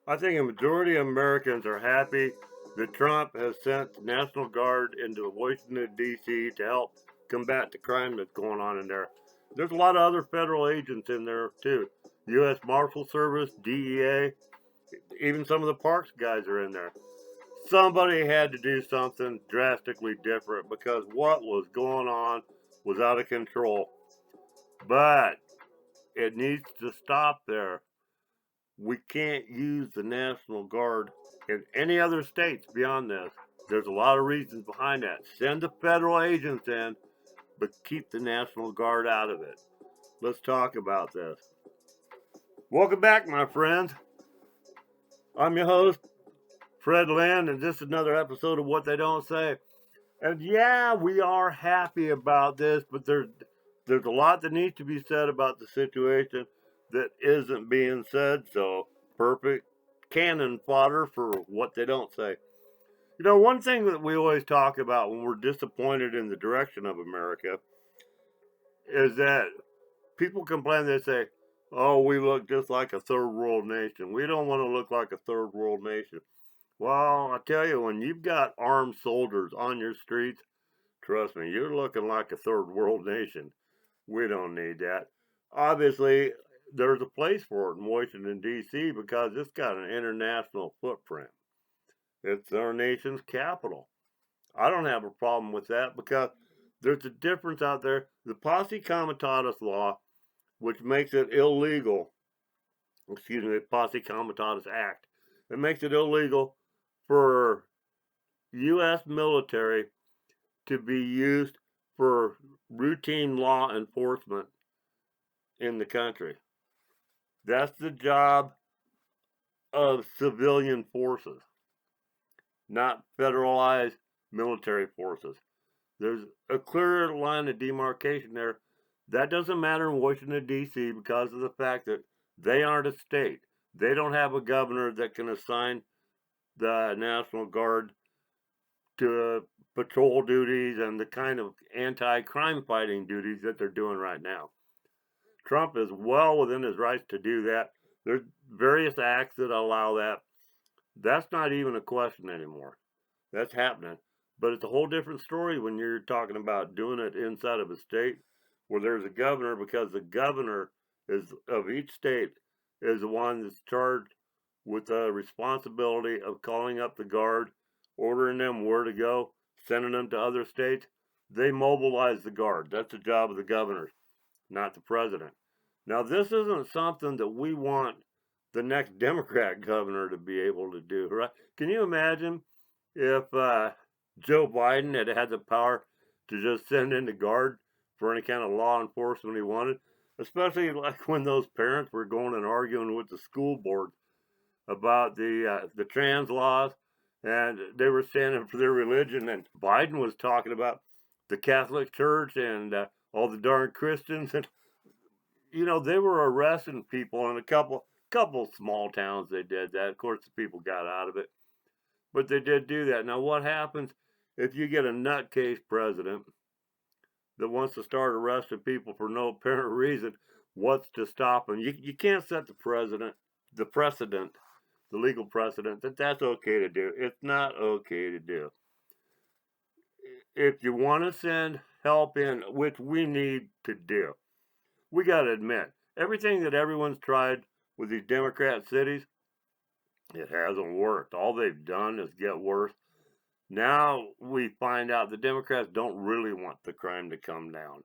I think a majority of Americans are happy that Trump has sent the National Guard into Washington, D.C. to help combat the crime that's going on in there. There's a lot of other federal agents in there, too. U.S. Marshal Service, DEA, even some of the parks guys are in there. Somebody had to do something drastically different because what was going on was out of control. But it needs to stop there. We can't use the National Guard in any other states beyond this. There's a lot of reasons behind that. Send the federal agents in, but keep the National Guard out of it. Let's talk about this. Welcome back, my friends. I'm your host, Fred Lynn, and this is another episode of What They Don't Say. And yeah, we are happy about this, but there's a lot that needs to be said about the situation that isn't being said. So perfect cannon fodder for what they don't say. You know, one thing that we always talk about when we're disappointed in the direction of America is that people complain. They say, "Oh, we look just like a third world nation. We don't want to look like a third world nation." Well, I tell you, when you've got armed soldiers on your streets, trust me, you're looking like a third world nation. We don't need that. Obviously, there's a place for it in Washington, D.C. because it's got an international footprint. It's our nation's capital. I don't have a problem with that because there's a difference out there. The Posse Comitatus law, which makes it illegal, excuse me, the Posse Comitatus Act, it makes it illegal for U.S. military to be used for routine law enforcement in the country. That's the job of civilian forces, not federalized military forces. There's a clear line of demarcation there. That doesn't matter in Washington, D.C. because of the fact that they aren't a state. They don't have a governor that can assign the National Guard to patrol duties and the kind of anti-crime fighting duties that they're doing right now. Trump is well within his rights to do that. There's various acts that allow that. That's not even a question anymore. That's happening. But it's a whole different story when you're talking about doing it inside of a state where there's a governor, because the governor is of each state is the one that's charged with the responsibility of calling up the guard, ordering them where to go, sending them to other states. They mobilize the guard. That's the job of the governors, not the president. Now, this isn't something that we want the next Democrat governor to be able to do, right? Can you imagine if Joe Biden had had the power to just send in the guard for any kind of law enforcement he wanted, especially like when those parents were going and arguing with the school board about the trans laws, and they were standing for their religion, and Biden was talking about the Catholic Church and all the darn Christians, and they were arresting people in a couple small towns. They did that. Of course, the people got out of it, but they did do that. Now, what happens if you get a nutcase president that wants to start arresting people for no apparent reason? What's to stop him? You can't set the precedent, the legal precedent that that's okay to do. It's not okay to do. If you want to send help in, which we need to do, we got to admit everything that everyone's tried with these Democrat cities, it hasn't worked. All they've done is get worse. Now we find out the Democrats don't really want the crime to come down.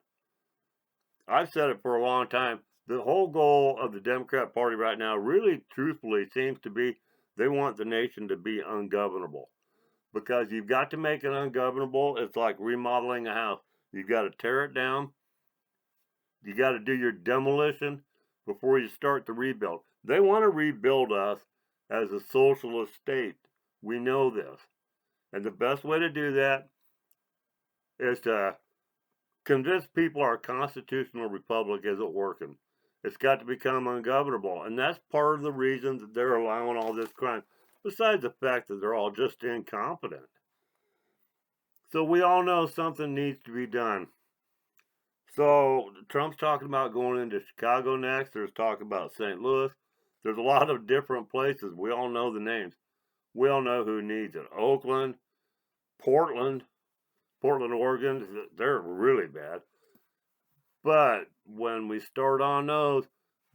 I've said it for a long time. The whole goal of the Democrat Party right now, really truthfully, seems to be they want the nation to be ungovernable. Because you've got to make it ungovernable. It's like remodeling a house. You've got to tear it down. You got to do your demolition before you start the rebuild. They want to rebuild us as a socialist state. We know this. And the best way to do that is to convince people our constitutional republic isn't working. It's got to become ungovernable. And that's part of the reason that they're allowing all this crime, besides the fact that they're all just incompetent. So we all know something needs to be done. So Trump's talking about going into Chicago next. There's talk about St. Louis. There's a lot of different places. We all know the names. We all know who needs it. Oakland, Portland, Oregon, they're really bad. But when we start on those,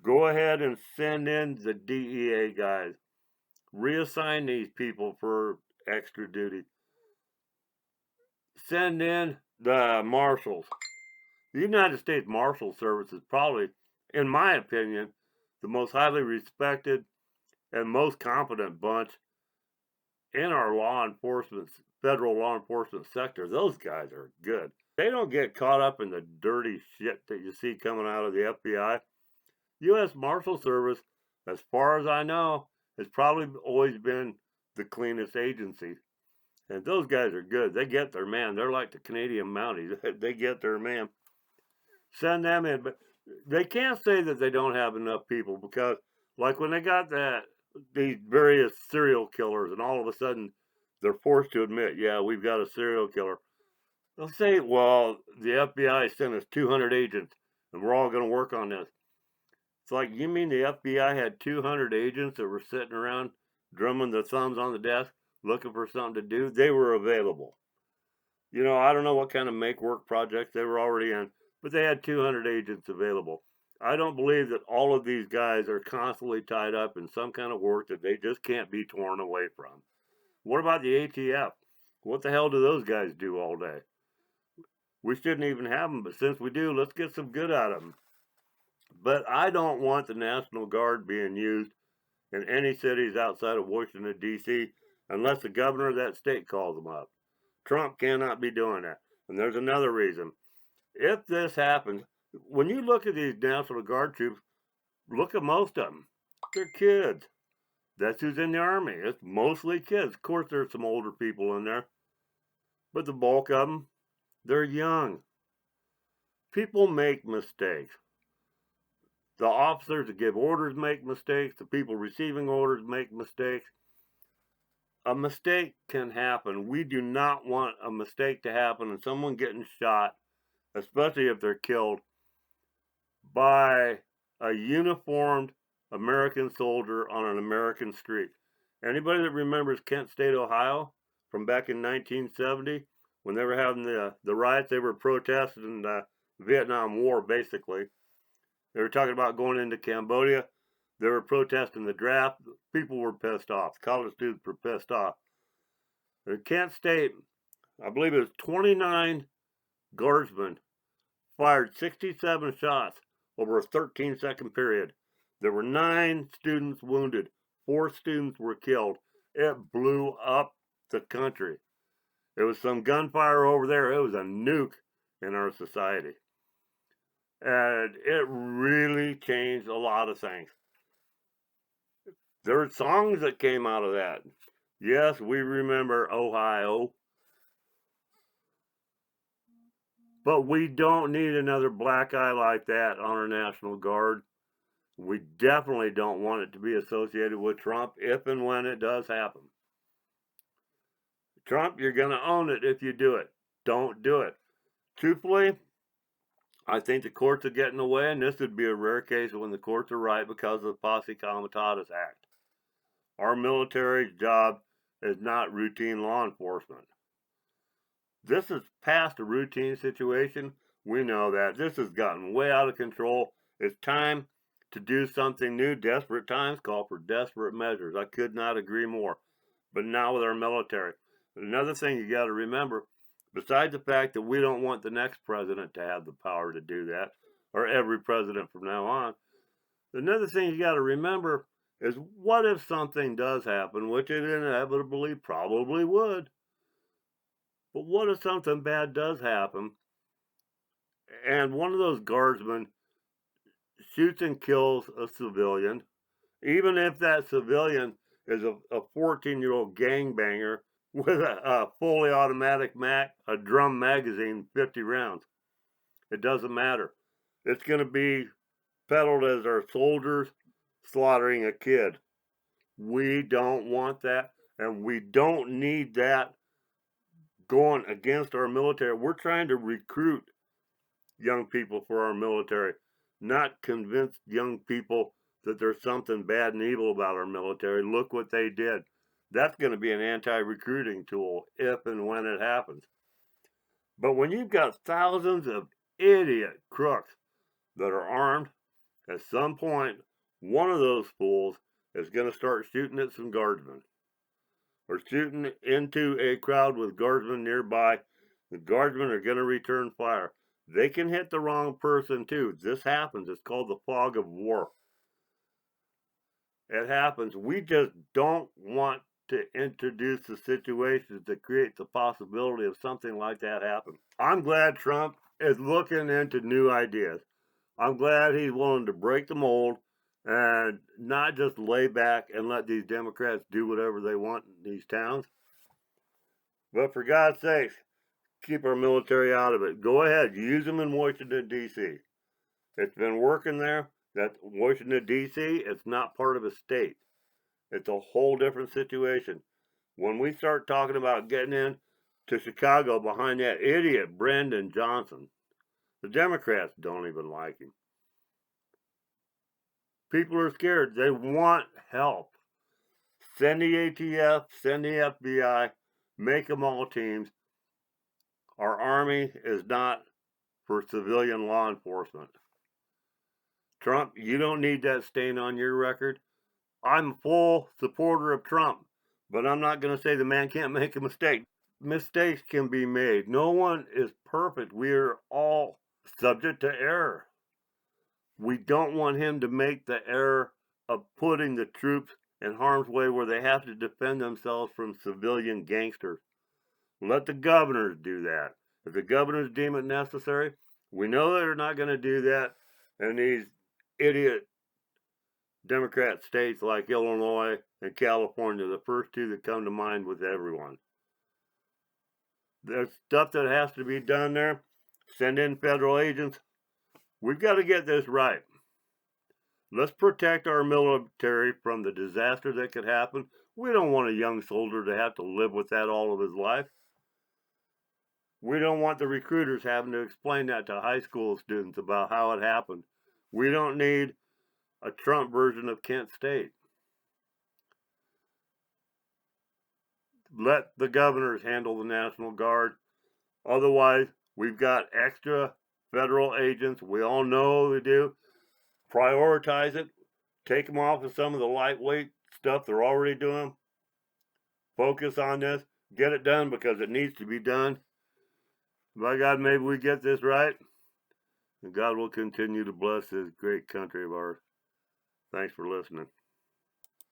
go ahead and send in the DEA guys. Reassign these people for extra duty. Send in the marshals. The United States Marshal Service is probably, in my opinion, the most highly respected and most competent bunch in our federal law enforcement sector. Those guys are good. They don't get caught up in the dirty shit that you see coming out of the FBI. U.S. Marshal Service, as far as I know, has probably always been the cleanest agency. And those guys are good. They get their man. They're like the Canadian Mounties. They get their man. Send them in. But they can't say that they don't have enough people because, like when they got these various serial killers, and all of a sudden they're forced to admit, yeah, we've got a serial killer. They'll say, well, the FBI sent us 200 agents, and we're all going to work on this. It's like, you mean the FBI had 200 agents that were sitting around drumming their thumbs on the desk looking for something to do? They were available. You know, I don't know what kind of make work projects they were already in, but they had 200 agents available. I don't believe that all of these guys are constantly tied up in some kind of work that they just can't be torn away from. What about the ATF? What the hell do those guys do all day? We shouldn't even have them, but since we do, let's get some good out of them. But I don't want the National Guard being used in any cities outside of Washington, D.C., unless the governor of that state calls them up. Trump cannot be doing that. And there's another reason. If this happens, when you look at these National Guard troops, look at most of them. They're kids. That's who's in the Army. It's mostly kids. Of course, there's some older people in there. But the bulk of them, they're young. People make mistakes. The officers that give orders make mistakes. The people receiving orders make mistakes. A mistake can happen. We do not want a mistake to happen and someone getting shot, especially if they're killed, by a uniformed American soldier on an American street. Anybody that remembers Kent State, Ohio, from back in 1970, when they were having the riots, they were protesting the Vietnam War, basically. They were talking about going into Cambodia. They were protesting the draft. People were pissed off. College students were pissed off. At Kent State, I believe it was 29 guardsmen fired 67 shots over a 13-second period. There were 9 students wounded. 4 students were killed. It blew up the country. It was some gunfire over there. It was a nuke in our society. And it really changed a lot of things. There were songs that came out of that. Yes, we remember Ohio. But we don't need another black eye like that on our National Guard. We definitely don't want it to be associated with Trump if and when it does happen. Trump, you're going to own it if you do it. Don't do it. Truthfully, I think the courts are getting away, and this would be a rare case when the courts are right because of the Posse Comitatus Act. Our military's job is not routine law enforcement. This is past a routine situation. We know that. This has gotten way out of control. It's time to do something new. Desperate times call for desperate measures. I could not agree more. But now with our military. Another thing you got to remember, besides the fact that we don't want the next president to have the power to do that, or every president from now on, another thing you got to remember is what if something does happen, which it inevitably probably would. But what if something bad does happen and one of those guardsmen shoots and kills a civilian, even if that civilian is a 14-year-old gangbanger with a fully automatic a drum magazine, 50 rounds. It doesn't matter. It's going to be peddled as our soldiers slaughtering a kid. We don't want that, and we don't need that going against our military. We're trying to recruit young people for our military, not convince young people that there's something bad and evil about our military. Look what they did. That's going to be an anti-recruiting tool if and when it happens. But when you've got thousands of idiot crooks that are armed, at some point, one of those fools is going to start shooting at some guardsmen or shooting into a crowd with guardsmen nearby. The guardsmen are going to return fire. They can hit the wrong person too. This happens. It's called the fog of war. It happens. We just don't want to introduce the situations that create the possibility of something like that happening. I'm glad Trump is looking into new ideas. I'm glad he's willing to break the mold and not just lay back and let these Democrats do whatever they want in these towns. But for God's sake, keep our military out of it. Go ahead, use them in Washington, D.C. It's been working there. That Washington, D.C., it's not part of a state. It's a whole different situation. When we start talking about getting in to Chicago behind that idiot Brandon Johnson, the Democrats don't even like him. People are scared. They want help. Send the ATF, send the FBI, make them all teams. Our Army is not for civilian law enforcement. Trump, you don't need that stain on your record. I'm a full supporter of Trump, but I'm not going to say the man can't make a mistake. Mistakes can be made. No one is perfect. We are all subject to error. We don't want him to make the error of putting the troops in harm's way where they have to defend themselves from civilian gangsters. Let the governors do that. If the governors deem it necessary, we know they're not going to do that in these idiot Democrat states like Illinois and California, the first two that come to mind with everyone. There's stuff that has to be done there. Send in federal agents. We've got to get this right. Let's protect our military from the disaster that could happen. We don't want a young soldier to have to live with that all of his life. We don't want the recruiters having to explain that to high school students about how it happened. We don't need a Trump version of Kent State. Let the governors handle the National Guard. Otherwise, we've got extra federal agents. We all know they do. Prioritize it. Take them off of some of the lightweight stuff they're already doing. Focus on this. Get it done because it needs to be done. By God, maybe we get this right. And God will continue to bless this great country of ours. Thanks for listening.